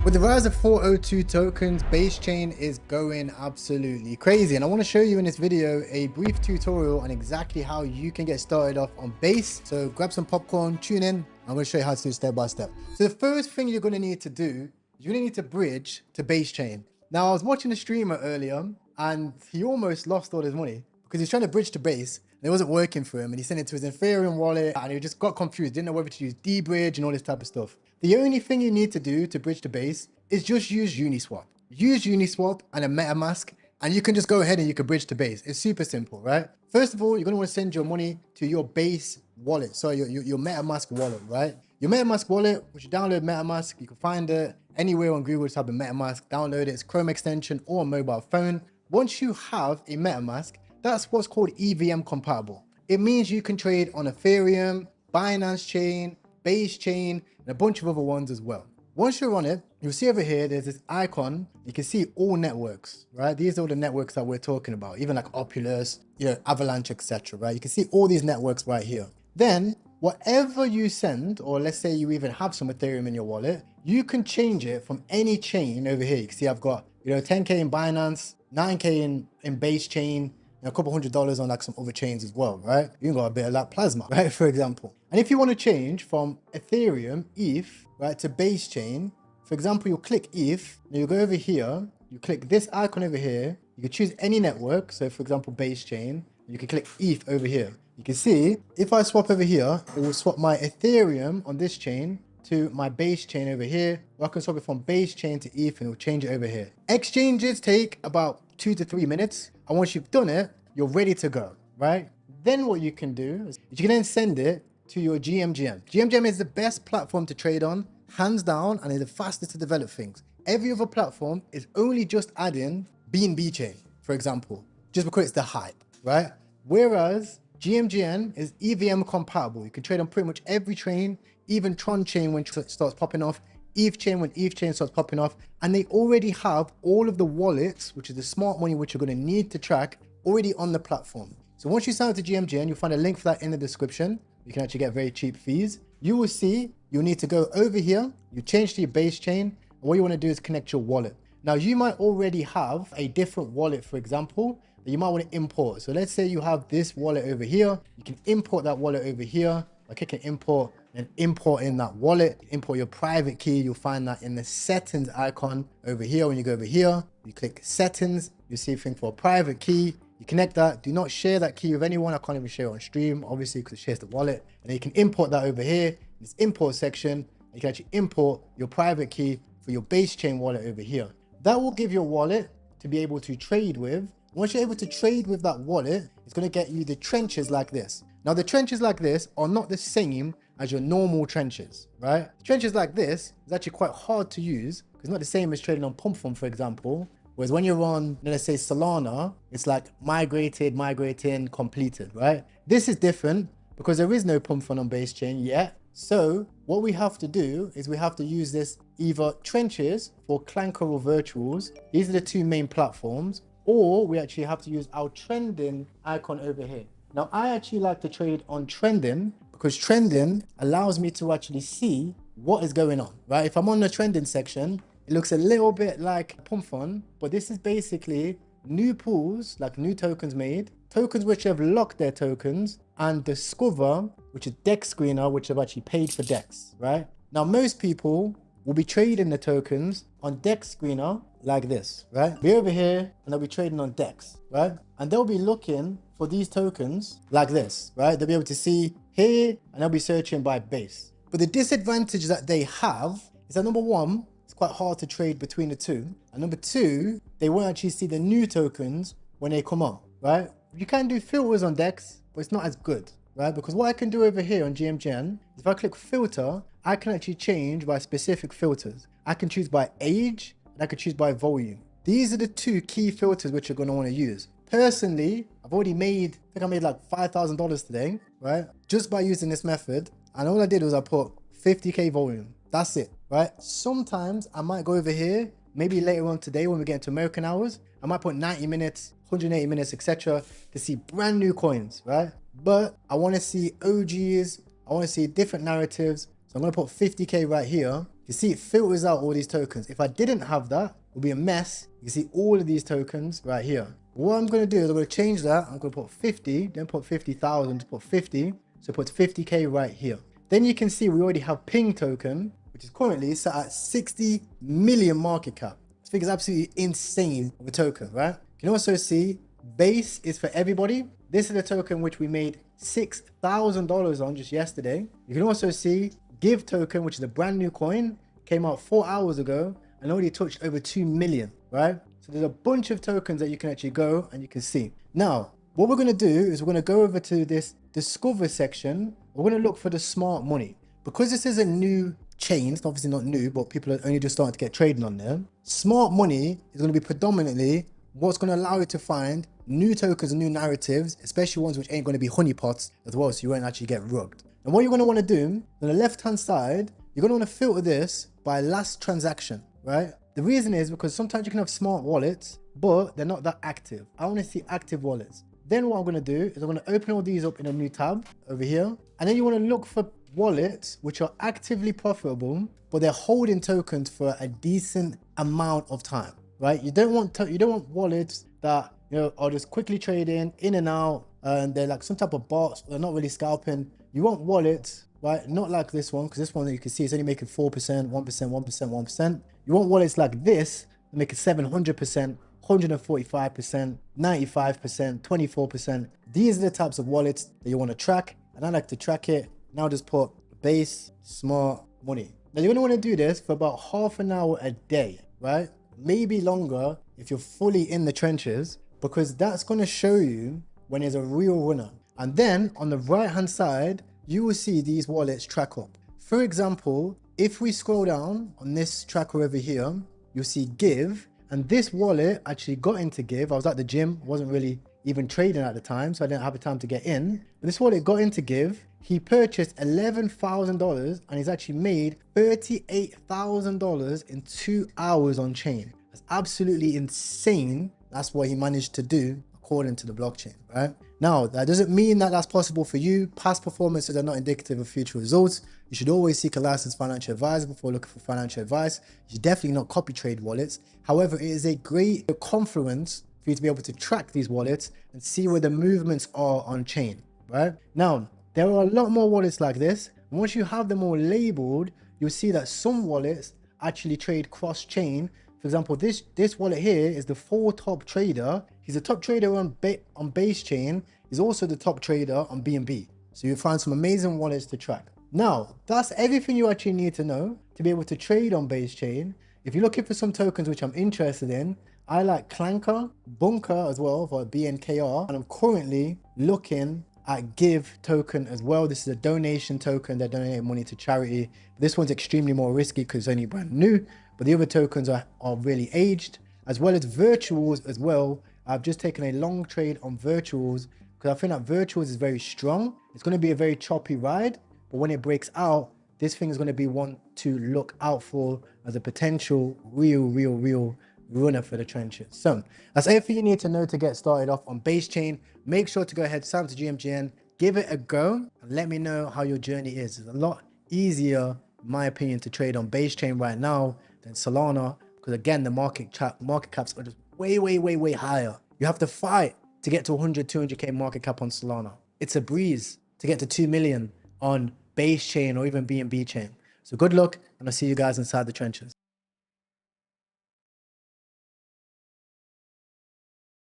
With the rise of 402 tokens, base chain is going absolutely crazy. And I want to show you in this video a brief tutorial on exactly how you can get started off on base. So grab some popcorn, tune in. I'm going to show you how to do step by step. So the first thing you're going to need to do, you're going to need to bridge to base chain. Now I was watching a streamer earlier and he almost lost all his money because he's trying to bridge to base. And it wasn't working for him, and he sent it to his Ethereum wallet and he just got confused, didn't know whether to use dbridge and all this type of stuff. The only thing you need to do to bridge to base is just use Uniswap. Use Uniswap and a MetaMask, and you can just go ahead and you can bridge to base. It's super simple, right? First of all, you're going to want to send your money to your base wallet, so your MetaMask wallet, right? Your MetaMask wallet, which you download MetaMask, you can find it anywhere on Google. Just type in MetaMask, download it. It's Chrome extension or a mobile phone. Once you have a MetaMask, that's what's called EVM compatible. It means you can trade on Ethereum, Binance Chain, Base Chain, and a bunch of other ones as well. Once you're on it, you'll see over here, there's this icon. You can see all networks, right? These are all the networks that we're talking about, even like Opulus, Avalanche, etc., right? You can see all these networks right here. Then whatever you send, or let's say you even have some Ethereum in your wallet, you can change it from any chain over here. You can see I've got, 10K in Binance, 9K in Base Chain, and a couple $100 on like some other chains as well, right? You can got a bit of like Plasma, right? For example. And if you want to change from Ethereum, ETH, right, to base chain, for example, you'll click ETH, and you go over here, you click this icon over here, you can choose any network. So for example, base chain, you can click ETH over here. You can see if I swap over here, it will swap my Ethereum on this chain to my base chain over here, or I can swap it from base chain to ETH and it will change it over here. Exchanges take about 2 to 3 minutes. And once you've done it, you're ready to go, right? Then what you can do is you can then send it to your GMGN. GMGN is the best platform to trade on, hands down, and is the fastest to develop things. Every other platform is only just adding BNB chain, for example, just because it's the hype, right? Whereas GMGN is EVM compatible. You can trade on pretty much every chain, even Tron chain when it starts popping off, ETH chain when ETH chain starts popping off, and they already have all of the wallets, which is the smart money which you're going to need to track, already on the platform. So once you sign up to GMGN, you'll find a link for that in the description. You can actually get very cheap fees. You will see you'll need to go over here, you change to your base chain, and what you want to do is connect your wallet. Now you might already have a different wallet, for example, that you might want to import. So let's say you have this wallet over here, you can import that wallet over here by clicking import and import in that wallet, import your private key. You'll find that in the settings icon over here. When you go over here, you click settings, you see a thing for a private key. You connect that. Do not share that key with anyone. I can't even share it on stream, obviously, because it shares the wallet. And then you can import that over here in this import section. You can actually import your private key for your base chain wallet over here. That will give your wallet to be able to trade with. Once you're able to trade with that wallet, it's going to get you the trenches like this. Now, the trenches like this are not the same as your normal trenches, right? Trenches like this is actually quite hard to use because it's not the same as trading on Pump Fund, for example. Whereas when you're on, let's say Solana, it's like migrating, completed, right? This is different because there is no pump fund on base chain yet. So what we have to do is we have to use this either trenches for Clanker or virtuals. These are the two main platforms, or we actually have to use our trending icon over here. Now, I actually like to trade on trending because trending allows me to actually see what is going on, right? If I'm on the trending section, it looks a little bit like Pump Fund, but this is basically new pools, like new tokens made, tokens which have locked their tokens, and Discover, which is DEX screener, which have actually paid for DEX, right? Now, most people will be trading the tokens on DEX screener like this, right? Be over here and they'll be trading on DEX, right? And they'll be looking for these tokens like this, right? They'll be able to see here and they'll be searching by base. But the disadvantage that they have is that number one, it's quite hard to trade between the two. And number two, they won't actually see the new tokens when they come up, right? You can do filters on DEX, but it's not as good, right? Because what I can do over here on GMGN, if I click filter, I can actually change by specific filters. I can choose by age and I can choose by volume. These are the two key filters which you're going to want to use. Personally, I've already made, I think I made like $5,000 today, right? Just by using this method. And all I did was I put 50K volume. That's it, right? Sometimes I might go over here, maybe later on today when we get into American hours, I might put 90 minutes, 180 minutes, etc. to see brand new coins, right? But I want to see OGs, I want to see different narratives. So I'm going to put 50K right here. You see it filters out all these tokens. If I didn't have that, it would be a mess. You can see all of these tokens right here. What I'm going to do is I'm going to change that. I'm going to put 50, then put 50,000, put 50. So put 50K right here. Then you can see we already have ping token, which is currently set at 60 million market cap. This figure is absolutely insane of a token, right? You can also see base is for everybody. This is the token which we made $6,000 on just yesterday. You can also see give token, which is a brand new coin, came out 4 hours ago and already touched over 2 million, right? So there's a bunch of tokens that you can actually go and you can see. Now, what we're going to do is we're going to go over to this discover section. We're going to look for the smart money. Because this is a new chain, it's obviously not new, but people are only just starting to get trading on there. Smart money is going to be predominantly what's going to allow you to find new tokens and new narratives, especially ones which ain't going to be honeypots as well, so you won't actually get rugged. And what you're going to want to do, on the left-hand side, you're going to want to filter this by last transaction, right? The reason is because sometimes you can have smart wallets, but they're not that active. I want to see active wallets. Then what I'm going to do is I'm going to open all these up in a new tab over here. And then you want to look for wallets which are actively profitable, but they're holding tokens for a decent amount of time, right? You don't want wallets that, you know, are just quickly trading in and out, and they're like some type of bots. They're not really scalping. You want wallets, right? Not like this one, because this one that you can see is only making 4%, 1%, 1%, 1%. You want wallets like this that make it 700%. 145%, 95%, 24%. These are the types of wallets that you want to track, and I like to track it. Now just put base smart money. Now you're going to want to do this for about half an hour a day, right? Maybe longer if you're fully in the trenches, because that's going to show you when there's a real runner. And then on the right hand side, you will see these wallets track up. For example, if we scroll down on this tracker over here, you'll see give. And this wallet actually got into give. I was at the gym, wasn't really even trading at the time, so I didn't have the time to get in. But this wallet got into give. He purchased $11,000 and he's actually made $38,000 in 2 hours on chain. That's absolutely insane. That's what he managed to do according to the blockchain, right? Now, that doesn't mean that that's possible for you. Past performances are not indicative of future results. You should always seek a licensed financial advisor before looking for financial advice. You should definitely not copy trade wallets. However, it is a great confluence for you to be able to track these wallets and see where the movements are on chain, right? Now, there are a lot more wallets like this. And once you have them all labeled, you'll see that some wallets actually trade cross-chain. For example, this wallet here is the 4 top trader. He's a top trader on base chain. He's also the top trader on BNB. So you'll find some amazing wallets to track. Now, that's everything you actually need to know to be able to trade on base chain. If you're looking for some tokens which I'm interested in, I like Clanker, Bunker as well for BNKR, and I'm currently looking at Give token as well. This is a donation token. They're donating money to charity. This one's extremely more risky because it's only brand new, but the other tokens are really aged, as well as virtuals as well. I've just taken a long trade on virtuals because I think that virtuals is very strong. It's going to be a very choppy ride, but when it breaks out, this thing is going to be one to look out for as a potential real runner for the trenches. So that's everything you need to know to get started off on base chain. Make sure to go ahead, sign up to GMGN, give it a go, and let me know how your journey is. It's a lot easier, in my opinion, to trade on base chain right now than Solana, because again, the market caps are just way higher. You have to fight to get to 200K market cap on Solana. It's a breeze to get to 2 million on base chain or even BNB chain. So good luck, and I'll see you guys inside the trenches.